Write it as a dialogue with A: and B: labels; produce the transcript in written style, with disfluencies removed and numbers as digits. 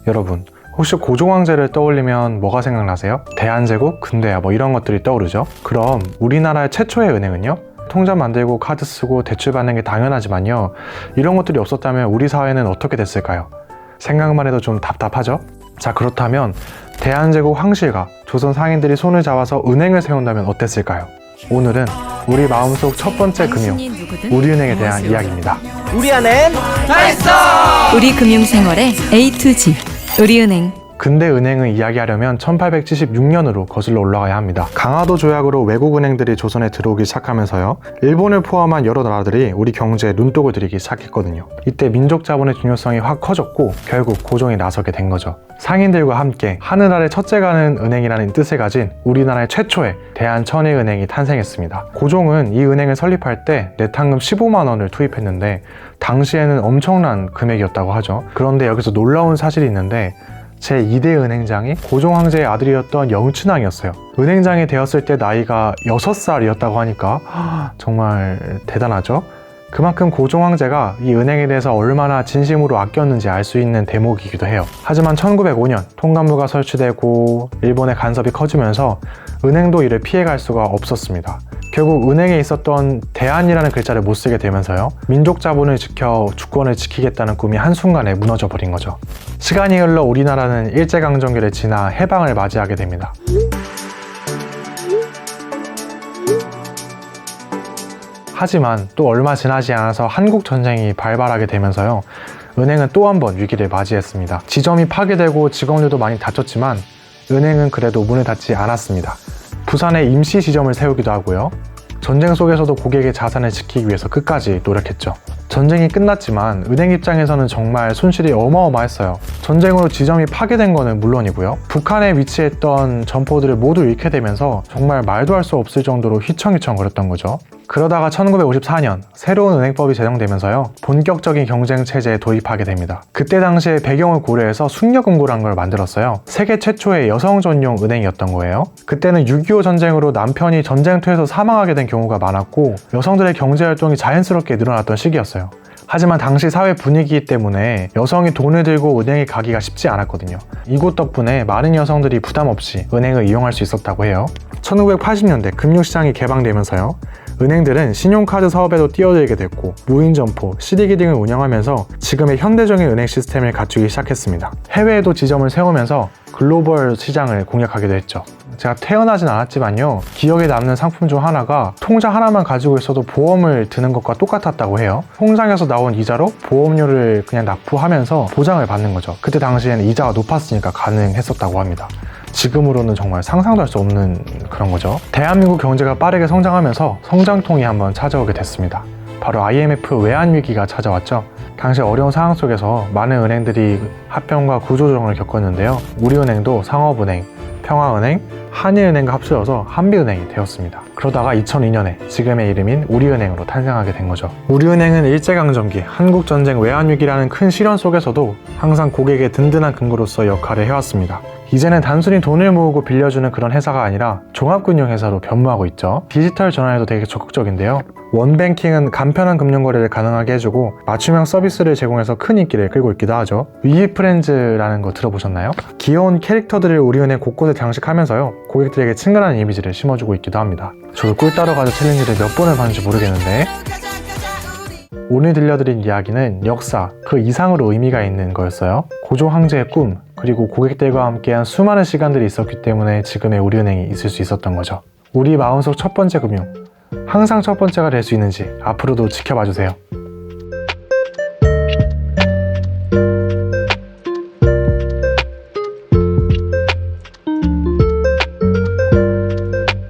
A: 여러분, 혹시 고종황제를 떠올리면 뭐가 생각나세요? 대한제국, 근대야 뭐 이런 것들이 떠오르죠? 그럼 우리나라의 최초의 은행은요? 통장 만들고 카드 쓰고 대출 받는 게 당연하지만요, 이런 것들이 없었다면 우리 사회는 어떻게 됐을까요? 생각만 해도 좀 답답하죠? 자, 그렇다면 대한제국 황실과 조선 상인들이 손을 잡아서 은행을 세운다면 어땠을까요? 오늘은 우리 마음속 첫 번째 금융, 우리은행에 대한 이야기입니다.
B: 우리은행 다 있어!
C: 우리 금융생활의 A to Z, 우리은행.
A: 근대 은행을 이야기하려면 1876년으로 거슬러 올라가야 합니다. 강화도 조약으로 외국 은행들이 조선에 들어오기 시작하면서요, 일본을 포함한 여러 나라들이 우리 경제에 눈독을 들이기 시작했거든요. 이때 민족 자본의 중요성이 확 커졌고 결국 고종이 나서게 된 거죠. 상인들과 함께 하늘 아래 첫째가 는 은행이라는 뜻을 가진 우리나라의 최초의 대한천일은행이 탄생했습니다. 고종은 이 은행을 설립할 때 내탕금 15만 원을 투입했는데 당시에는 엄청난 금액이었다고 하죠. 그런데 여기서 놀라운 사실이 있는데 제2대 은행장이 고종황제의 아들이었던 영춘왕이었어요. 은행장이 되었을 때 나이가 6살이었다고 하니까 정말 대단하죠? 그만큼 고종황제가 이 은행에 대해서 얼마나 진심으로 아꼈는지 알 수 있는 대목이기도 해요. 하지만 1905년 통감로가 설치되고 일본의 간섭이 커지면서 은행도 이를 피해갈 수가 없었습니다. 결국 은행에 있었던 대한이라는 글자를 못 쓰게 되면서요, 민족 자본을 지켜 주권을 지키겠다는 꿈이 한순간에 무너져 버린 거죠. 시간이 흘러 우리나라는 일제강점기를 지나 해방을 맞이하게 됩니다. 하지만 또 얼마 지나지 않아서 한국전쟁이 발발하게 되면서요, 은행은 또 한 번 위기를 맞이했습니다. 지점이 파괴되고 직원들도 많이 다쳤지만 은행은 그래도 문을 닫지 않았습니다. 부산에 임시 지점을 세우기도 하고요, 전쟁 속에서도 고객의 자산을 지키기 위해서 끝까지 노력했죠. 전쟁이 끝났지만 은행 입장에서는 정말 손실이 어마어마했어요. 전쟁으로 지점이 파괴된 거는 물론이고요, 북한에 위치했던 점포들을 모두 잃게 되면서 정말 말도 할 수 없을 정도로 휘청휘청거렸던 거죠. 그러다가 1954년 새로운 은행법이 제정되면서요, 본격적인 경쟁 체제에 도입하게 됩니다. 그때 당시에 배경을 고려해서 숙녀금고라는 걸 만들었어요. 세계 최초의 여성 전용 은행이었던 거예요. 그때는 6.25 전쟁으로 남편이 전쟁터에서 사망하게 된 경우가 많았고 여성들의 경제활동이 자연스럽게 늘어났던 시기였어요. 하지만 당시 사회 분위기 때문에 여성이 돈을 들고 은행에 가기가 쉽지 않았거든요. 이곳 덕분에 많은 여성들이 부담 없이 은행을 이용할 수 있었다고 해요. 1980년대 금융시장이 개방되면서요, 은행들은 신용카드 사업에도 뛰어들게 됐고 무인점포, CD기 등을 운영하면서 지금의 현대적인 은행 시스템을 갖추기 시작했습니다. 해외에도 지점을 세우면서 글로벌 시장을 공략하기도 했죠. 제가 태어나진 않았지만요, 기억에 남는 상품 중 하나가 통장 하나만 가지고 있어도 보험을 드는 것과 똑같았다고 해요. 통장에서 나온 이자로 보험료를 그냥 납부하면서 보장을 받는 거죠. 그때 당시에는 이자가 높았으니까 가능했었다고 합니다. 지금으로는 정말 상상도 할 수 없는 그런 거죠. 대한민국 경제가 빠르게 성장하면서 성장통이 한번 찾아오게 됐습니다. 바로 IMF 외환위기가 찾아왔죠. 당시 어려운 상황 속에서 많은 은행들이 합병과 구조조정을 겪었는데요, 우리은행도 상업은행, 평화은행, 한일은행과 합쳐져서 한비은행이 되었습니다. 그러다가 2002년에 지금의 이름인 우리은행으로 탄생하게 된 거죠. 우리은행은 일제강점기, 한국전쟁 외환위기라는 큰 시련 속에서도 항상 고객의 든든한 근거로서 역할을 해왔습니다. 이제는 단순히 돈을 모으고 빌려주는 그런 회사가 아니라 종합금융회사로 변모하고 있죠. 디지털 전환에도 되게 적극적인데요, 원뱅킹은 간편한 금융거래를 가능하게 해주고 맞춤형 서비스를 제공해서 큰 인기를 끌고 있기도 하죠. 위프렌즈라는 거 들어보셨나요? 귀여운 캐릭터들을 우리은행 곳곳에 장식하면서요, 고객들에게 친근한 이미지를 심어주고 있기도 합니다. 저도 꿀 따러 가자 챌린지를 몇 번을 봤는지 모르겠는데, 오늘 들려드린 이야기는 역사 그 이상으로 의미가 있는 거였어요. 고종황제의 꿈, 그리고 고객들과 함께한 수많은 시간들이 있었기 때문에 지금의 우리은행이 있을 수 있었던 거죠. 우리 마음속 첫 번째 금융, 항상 첫 번째가 될 수 있는지 앞으로도 지켜봐 주세요.